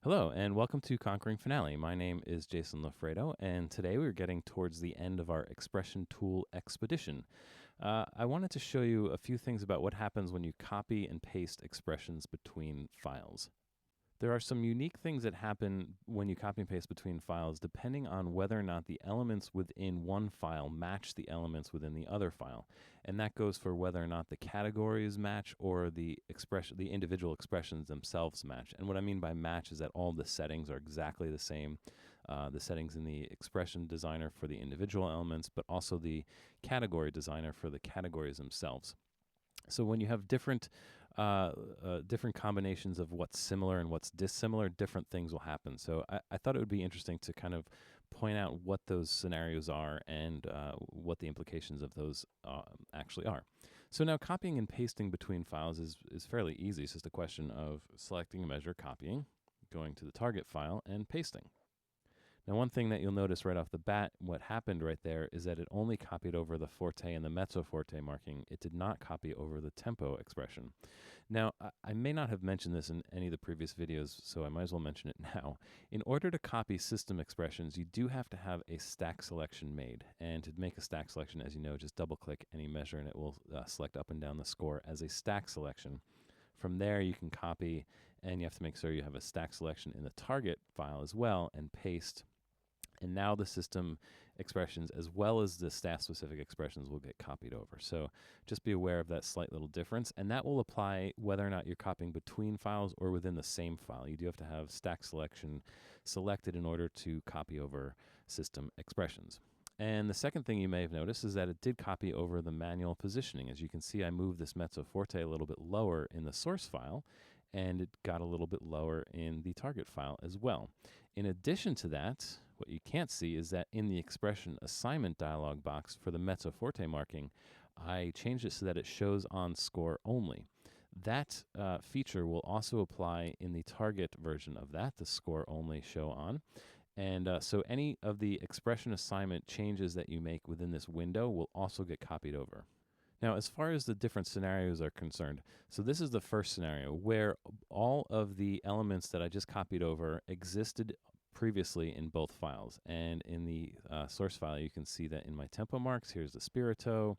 Hello, and welcome to Conquering Finale. My name is Jason Lafredo, and today we're getting towards the end of our expression tool expedition. I wanted to show you a few things about what happens when you copy and paste expressions between files. There are some unique things that happen when you copy and paste between files depending on whether or not the elements within one file match the elements within the other file. And that goes for whether or not the categories match or the individual expressions themselves match. And what I mean by match is that all the settings are exactly the same. The settings in the expression designer for the individual elements, but also the category designer for the categories themselves. So when you have different combinations of what's similar and what's dissimilar, different things will happen. So I thought it would be interesting to kind of point out what those scenarios are and what the implications of those actually are. So now copying and pasting between files is fairly easy. It's just a question of selecting a measure, copying, going to the target file, and pasting. Now, one thing that you'll notice right off the bat, what happened right there is that it only copied over the forte and the mezzo forte marking. It did not copy over the tempo expression. Now, I may not have mentioned this in any of the previous videos, so I might as well mention it now. In order to copy system expressions, you do have to have a stack selection made. And to make a stack selection, as you know, just double-click any measure and it will select up and down the score as a stack selection. From there, you can copy, and you have to make sure you have a stack selection in the target file as well, and paste. And now the system expressions as well as the staff-specific expressions will get copied over. So just be aware of that slight little difference. And that will apply whether or not you're copying between files or within the same file. You do have to have stack selection selected in order to copy over system expressions. And the second thing you may have noticed is that it did copy over the manual positioning. As you can see, I moved this mezzo forte a little bit lower in the source file, and it got a little bit lower in the target file as well. In addition to that, what you can't see is that in the expression assignment dialog box for the mezzo forte marking, I changed it so that it shows on score only. That feature will also apply in the target version of that, the score only show on. And so any of the expression assignment changes that you make within this window will also get copied over. Now, as far as the different scenarios are concerned, so this is the first scenario where all of the elements that I just copied over existed previously in both files. And in the source file, you can see that in my tempo marks, here's the spirito.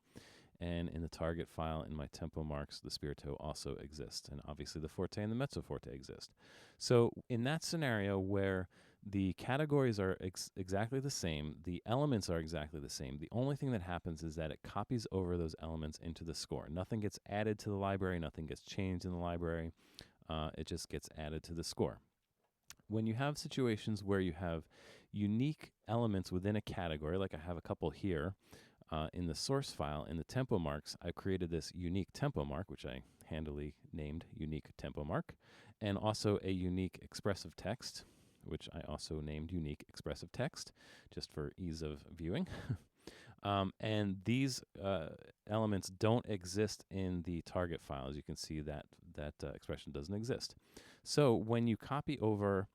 And in the target file, in my tempo marks, the spirito also exists. And obviously the forte and the mezzo forte exist. So in that scenario where the categories are exactly the same, the elements are exactly the same, the only thing that happens is that it copies over those elements into the score. Nothing gets added to the library, nothing gets changed in the library. It just gets added to the score. When you have situations where you have unique elements within a category, like I have a couple here, in the source file, in the tempo marks, I created this unique tempo mark, which I handily named unique tempo mark, and also a unique expressive text, which I also named unique expressive text, just for ease of viewing. And these elements don't exist in the target file. As you can see, that expression doesn't exist. So when you copy over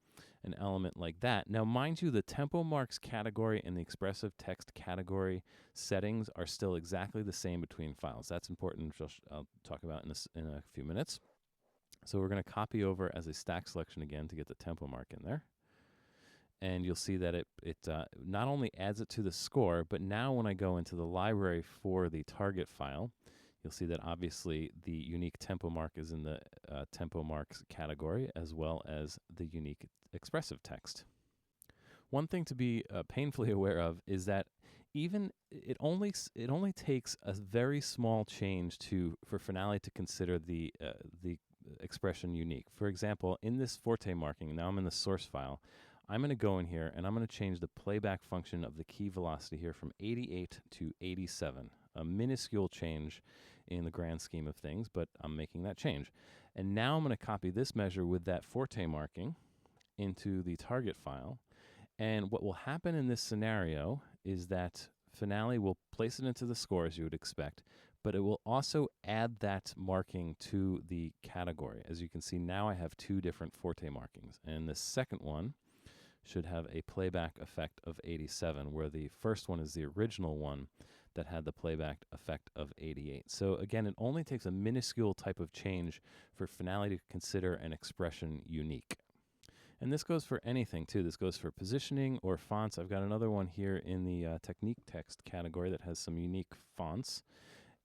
an element like that. Now, mind you, the tempo marks category and the expressive text category settings are still exactly the same between files. That's important, which I'll talk about in a few minutes. So we're going to copy over as a stack selection again to get the tempo mark in there. And you'll see that it not only adds it to the score, but now when I go into the library for the target file, you'll see that obviously the unique tempo mark is in the tempo marks category, as well as the unique expressive text. One thing to be painfully aware of is that even it only takes a very small change for Finale to consider the expression unique. For example, in this forte marking, now I'm in the source file, I'm going to go in here and I'm going to change the playback function of the key velocity here from 88 to 87. A minuscule change in the grand scheme of things, but I'm making that change. And now I'm going to copy this measure with that forte marking into the target file. And what will happen in this scenario is that Finale will place it into the score as you would expect, but it will also add that marking to the category. As you can see, now I have two different forte markings. And the second one should have a playback effect of 87, where the first one is the original one that had the playback effect of 88. So again, it only takes a minuscule type of change for Finale to consider an expression unique. And this goes for anything too. This goes for positioning or fonts. I've got another one here in the technique text category that has some unique fonts.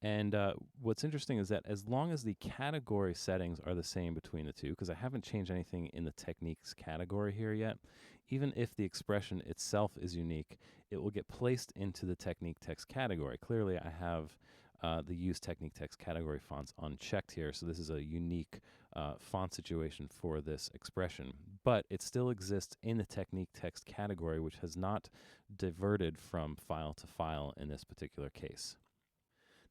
And what's interesting is that as long as the category settings are the same between the two, because I haven't changed anything in the techniques category here yet, even if the expression itself is unique, it will get placed into the technique text category. Clearly, I have the use technique text category fonts unchecked here, so this is a unique font situation for this expression. But it still exists in the technique text category, which has not diverted from file to file in this particular case.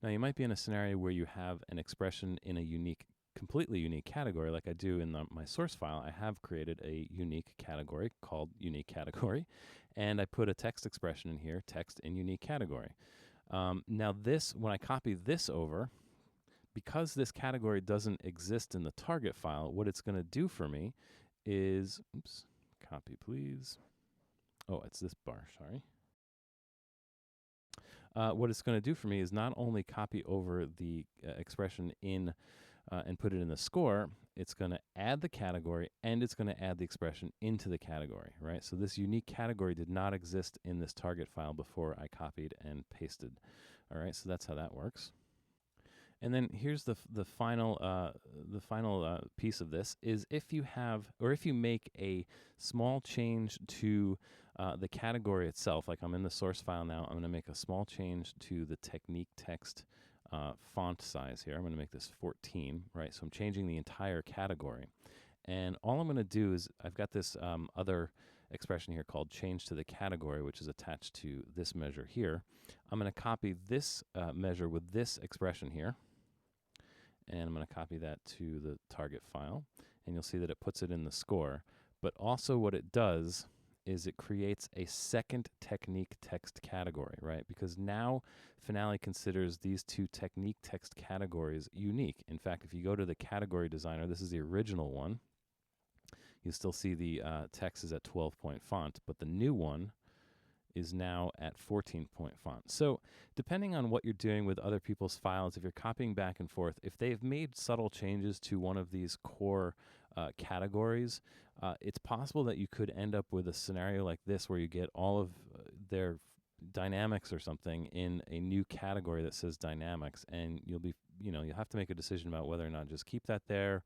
Now, you might be in a scenario where you have an expression in a unique, completely unique category, like I do in my source file. I have created a unique category called unique category, and I put a text expression in here, text in unique category. Now this, when I copy this over, because this category doesn't exist in the target file, what it's going to do for me is, oops, copy please. Oh, it's this bar, sorry. What it's going to do for me is not only copy over the expression in and put it in the score, it's going to add the category and it's going to add the expression into the category, right? So this unique category did not exist in this target file before I copied and pasted. All right, so that's how that works. And then here's the final piece of this is if you have, or if you make a small change to the category itself, like I'm in the source file now, I'm going to make a small change to the technique text font size here. I'm going to make this 14, right? So I'm changing the entire category. And all I'm going to do is I've got this other expression here called change to the category, which is attached to this measure here. I'm going to copy this measure with this expression here. And I'm going to copy that to the target file. And you'll see that it puts it in the score. But also what it does is it creates a second technique text category, right? Because now Finale considers these two technique text categories unique. In fact, if you go to the category designer, this is the original one. You still see the text is at 12-point font, but the new one is now at 14-point font. So depending on what you're doing with other people's files, if you're copying back and forth, if they've made subtle changes to one of these core categories, it's possible that you could end up with a scenario like this where you get all of their dynamics or something in a new category that says dynamics, and you'll have to make a decision about whether or not just keep that there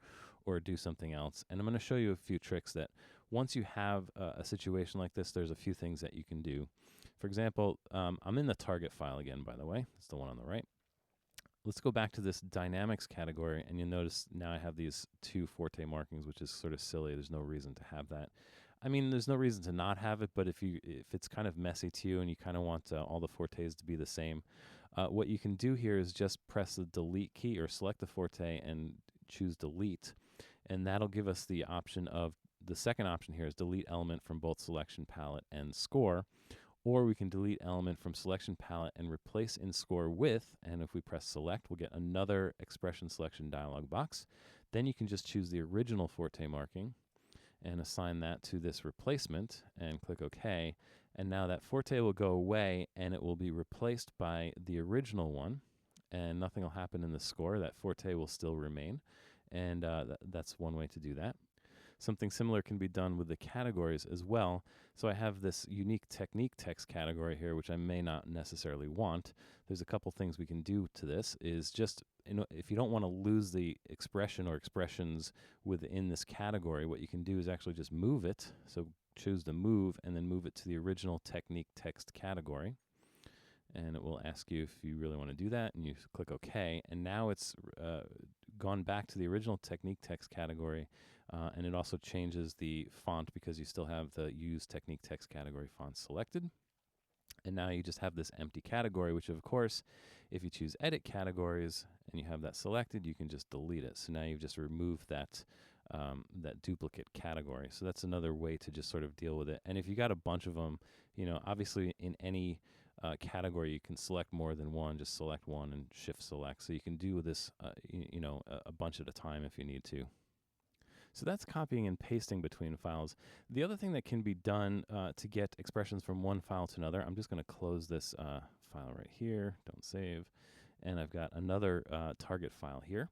or do something else. And I'm going to show you a few tricks that once you have a situation like this, there's a few things that you can do. For example, I'm in the target file again, by the way. It's the one on the right. Let's go back to this dynamics category, and you'll notice now I have these two forte markings, which is sort of silly. There's no reason to have that. I mean, there's no reason to not have it, but if it's kind of messy to you and you kind of want all the fortes to be the same, what you can do here is just press the delete key or select the forte and choose delete, and that'll give us the option of, the second option here is delete element from both selection palette and score, or we can delete element from selection palette and replace in score with, and if we press select, we'll get another expression selection dialog box. Then you can just choose the original forte marking and assign that to this replacement and click OK. And now that forte will go away and it will be replaced by the original one, and nothing will happen in the score. That forte will still remain, and that's one way to do that. Something similar can be done with the categories as well. So I have this unique technique text category here, which I may not necessarily want. There's a couple things we can do to this, is just, if you don't want to lose the expression or expressions within this category, what you can do is actually just move it. So choose the move and then move it to the original technique text category. And it will ask you if you really want to do that, and you click OK. And now it's gone back to the original technique text category, and it also changes the font because you still have the use technique text category font selected. And now you just have this empty category, which of course, if you choose edit categories and you have that selected, you can just delete it. So now you've just removed that duplicate category. So that's another way to just sort of deal with it. And if you got a bunch of them, obviously in any category you can select more than one, just select one and shift select. So you can do this a bunch at a time if you need to. So that's copying and pasting between files. The other thing that can be done to get expressions from one file to another, I'm just going to close this file right here, don't save, and I've got another target file here.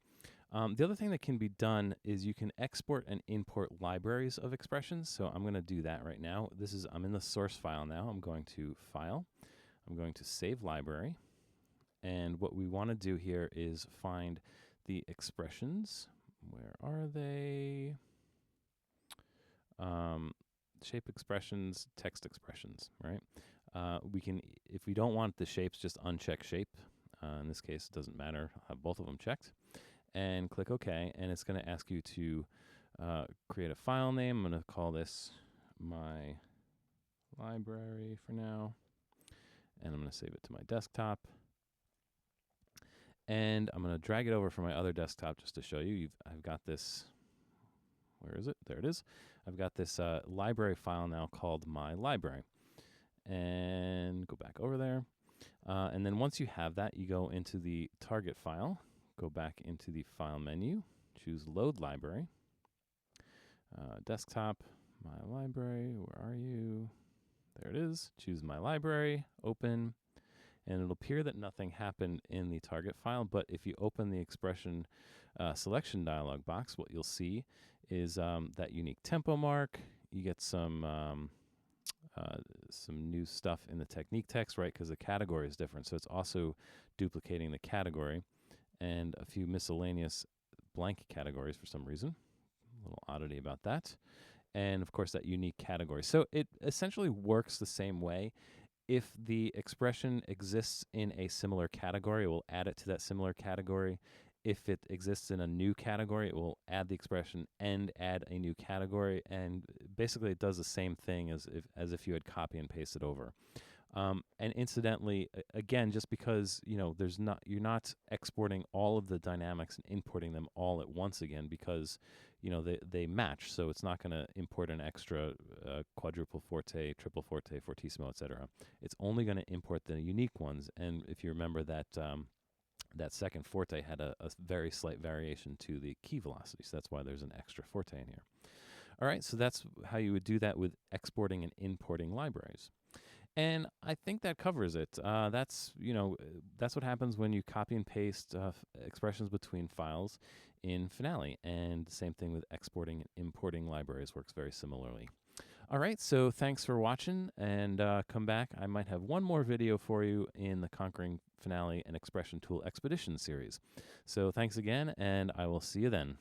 The other thing that can be done is you can export and import libraries of expressions. So I'm going to do that right now. I'm in the source file now. I'm going to File. I'm going to Save Library. And what we want to do here is find the expressions. Where are they? Shape expressions, text expressions, right? We can, if we don't want the shapes, just uncheck shape. In this case, it doesn't matter. I'll have both of them checked. And click OK. And it's going to ask you to create a file name. I'm going to call this my library for now. And I'm going to save it to my desktop. And I'm going to drag it over from my other desktop just to show you. I've got this. Where is it? There it is. I've got this library file now called my library. And go back over there. And then once you have that, you go into the target file, go back into the file menu, choose load library, desktop, my library, where are you? There it is. Choose my library, open, and it'll appear that nothing happened in the target file, but if you open the expression selection dialog box, what you'll see is that unique tempo mark. You get some new stuff in the technique text, right? Because the category is different. So it's also duplicating the category and a few miscellaneous blank categories for some reason. A little oddity about that. And of course, that unique category. So it essentially works the same way. If the expression exists in a similar category, it will add it to that similar category. If it exists in a new category, it will add the expression and add a new category. And basically, it does the same thing as if you had copy and pasted over. And incidentally, again, just because you're not exporting all of the dynamics and importing them all at once again, because they match. So it's not going to import an extra quadruple forte, triple forte, fortissimo, etc. It's only going to import the unique ones. And if you remember that. That second forte had a very slight variation to the key velocity, so that's why there's an extra forte in here. All right, so that's how you would do that with exporting and importing libraries. And I think that covers it. That's what happens when you copy and paste expressions between files in Finale, and the same thing with exporting and importing libraries works very similarly. All right, so thanks for watching, and come back. I might have one more video for you in the Conquering Finale and Expression Tool Expedition series. So thanks again, and I will see you then.